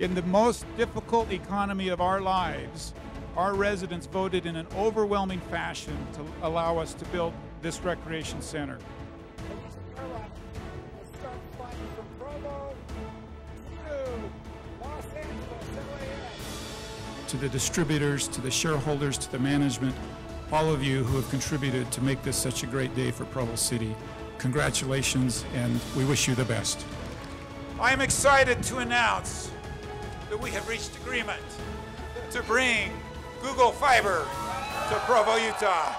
In the most difficult economy of our lives, our residents voted in an overwhelming fashion to allow us to build this recreation center. To the distributors, to the shareholders, to the management, all of you who have contributed to make this such a great day for Provo City, congratulations, and we wish you the best. I am excited to announce that we have reached agreement to bring Google Fiber to Provo, Utah.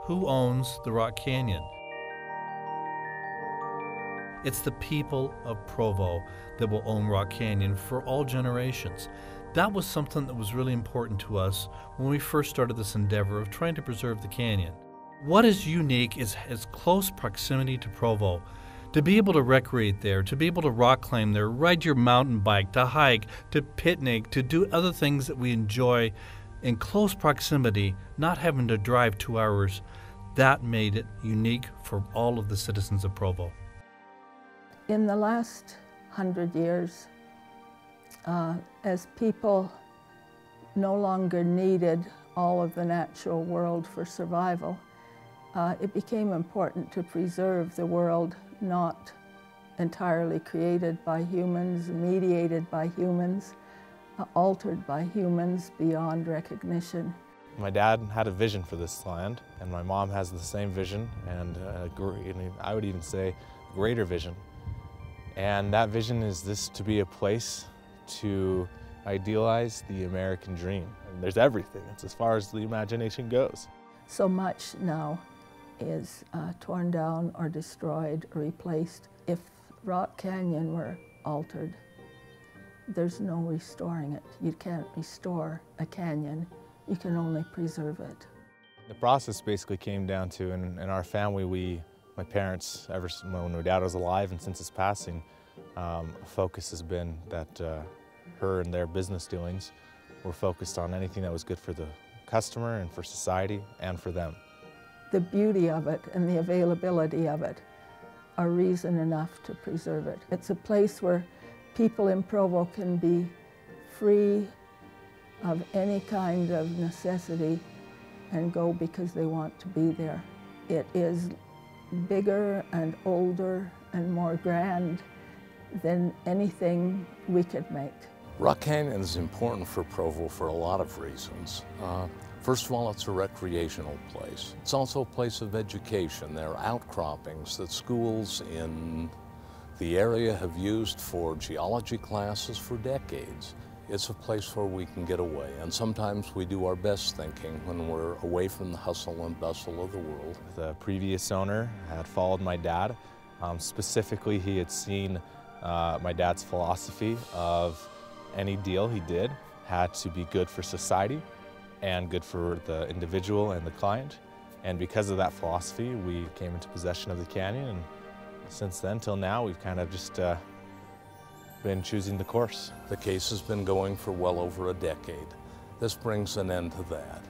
Who owns the Rock Canyon? It's the people of Provo that will own Rock Canyon for all generations. That was something that was really important to us when we first started this endeavor of trying to preserve the canyon. What is unique is its close proximity to Provo. To be able to recreate there, to be able to rock climb there, ride your mountain bike, to hike, to picnic, to do other things that we enjoy in close proximity, not having to drive 2 hours, that made it unique for all of the citizens of Provo. In the last 100 years, as people no longer needed all of the natural world for survival, it became important to preserve the world not entirely created by humans, mediated by humans, altered by humans beyond recognition. My dad had a vision for this land, and my mom has the same vision, and I would even say a greater vision. And that vision is this to be a place to idealize the American dream. And there's everything. It's as far as the imagination goes. So much now is torn down or destroyed or replaced. If Rock Canyon were altered, there's no restoring it. You can't restore a canyon. You can only preserve it. The process basically came down to, in our family, my parents, ever when my dad was alive and since his passing, focus has been that her and their business dealings were focused on anything that was good for the customer and for society and for them. The beauty of it and the availability of it are reason enough to preserve it. It's a place where people in Provo can be free of any kind of necessity and go because they want to be there. It is bigger and older and more grand than anything we could make. Rock Canyon is important for Provo for a lot of reasons. First of all, it's a recreational place. It's also a place of education. There are outcroppings that schools in the area have used for geology classes for decades. It's a place where we can get away, and sometimes we do our best thinking when we're away from the hustle and bustle of the world. The previous owner had followed my dad. Specifically, he had seen my dad's philosophy of any deal he did had to be good for society and good for the individual and the client. And because of that philosophy, we came into possession of the canyon, and since then till now, we've kind of just been choosing the course. The case has been going for well over a decade. This brings an end to that.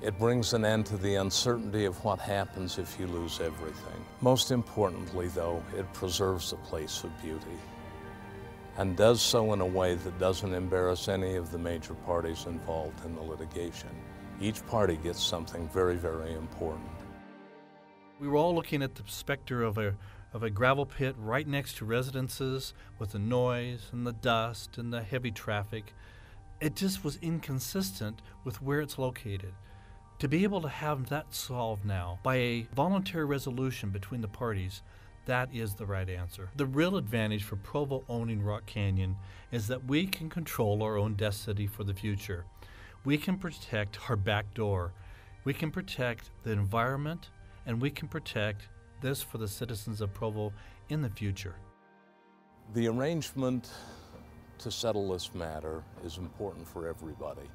It brings an end to the uncertainty of what happens if you lose everything. Most importantly, though, it preserves a place of beauty and does so in a way that doesn't embarrass any of the major parties involved in the litigation. Each party gets something very, very important. We were all looking at the specter of a gravel pit right next to residences with the noise and the dust and the heavy traffic. It just was inconsistent with where it's located. To be able to have that solved now by a voluntary resolution between the parties, that is the right answer. The real advantage for Provo owning Rock Canyon is that we can control our own destiny for the future. We can protect our back door. We can protect the environment, and we can protect this for the citizens of Provo in the future. The arrangement to settle this matter is important for everybody.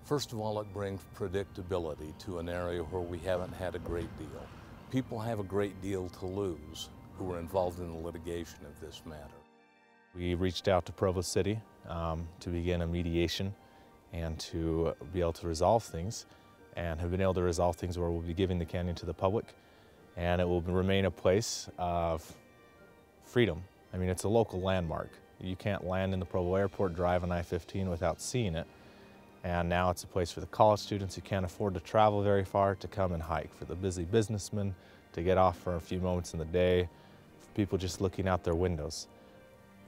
First of all, it brings predictability to an area where we haven't had a great deal. People have a great deal to lose who are involved in the litigation of this matter. We reached out to Provo City to begin a mediation and to be able to resolve things, and have been able to resolve things where we'll be giving the canyon to the public, and it will remain a place of freedom. I mean, it's a local landmark. You can't land in the Provo Airport, drive on I-15 without seeing it. And now it's a place for the college students who can't afford to travel very far to come and hike, for the busy businessmen to get off for a few moments in the day, for people just looking out their windows.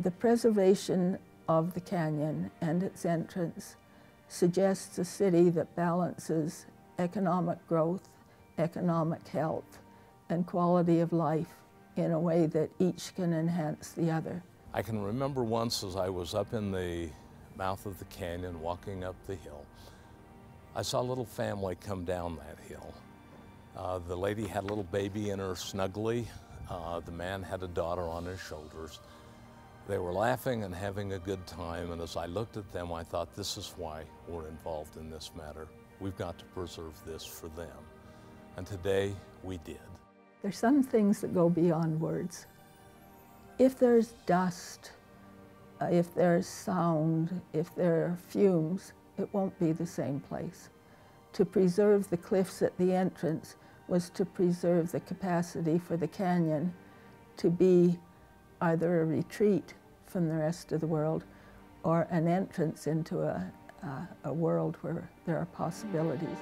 The preservation of the canyon and its entrance suggests a city that balances economic growth, economic health, and quality of life in a way that each can enhance the other. I can remember once as I was up in the mouth of the canyon walking up the hill, I saw a little family come down that hill. The lady had a little baby in her snuggly. The man had a daughter on his shoulders. They were laughing and having a good time, and as I looked at them, I thought, this is why we're involved in this matter. We've got to preserve this for them. And today, we did. There's some things that go beyond words. If there's dust, if there's sound, if there are fumes, it won't be the same place. To preserve the cliffs at the entrance was to preserve the capacity for the canyon to be either a retreat from the rest of the world or an entrance into a world where there are possibilities.